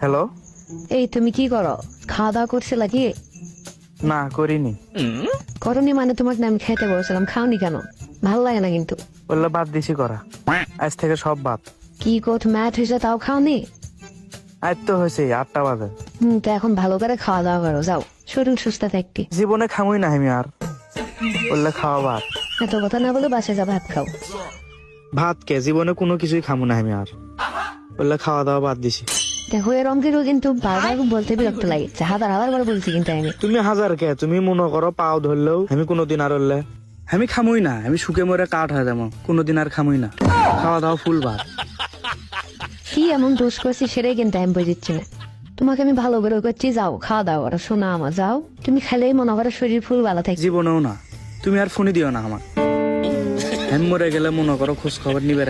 Hello. এই তুমি কি করো? খাওয়া দাওয়া করছিলা কি? না করিনি। করনি মানে তোমাকে না আমি খেতে বলছিলাম, খাওনি কেন? ভালো লাগে না কিন্তু। বললে বাদ দিছি করা, আজ থেকে সব বাদ। কি কোথ ম্যাথ হয়েছে তাও খাওনি? আজ তো হয়েছে 8টা বাজে। তো এখন ভালো করে খাওয়া দাওয়া করো, যাও শরীর সুস্থ থাকতে। জীবনে খামুই না আমি আর, বললে খাওয়া ভাত। এত কথা না বলে বাসায় যা ভাত খাও। ভাত কে, জীবনে কোনো কিছুই খামু না আমি আর, বললে খাওয়া দাওয়া বাদ দিছি। দেখো এরম কিন্তু কিন্তু বারবার বলতে বিরক্ত লাগে, হাজার হাজার বার বলছি কিন্তু আমি। তুমি হাজার কে, তুমি মনে করো পাও ধরলেও আমি কোনোদিন আর হলে আমি খামুই না, আমি শুকে মরে কাঠ হয়ে যাবো, কোনোদিন আর খামুই না। খাওয়া দাওয়া ফুল ভাত। কি এমন দোষ করছি সেটাই কিন্তু আমি বুঝিচ্ছি না। তোমাকে আমি ভালো করে করছি, যাও খাওয়া দাওয়া করো, শোনা আমার যাও। তুমি খেলেই মনে করো শরীর ফুল ভালো থাকে। জীবনেও না, তুমি আর ফোনই দিও না আমার। আমি মরে গেলে মনে করো খোঁজ খবর নিবে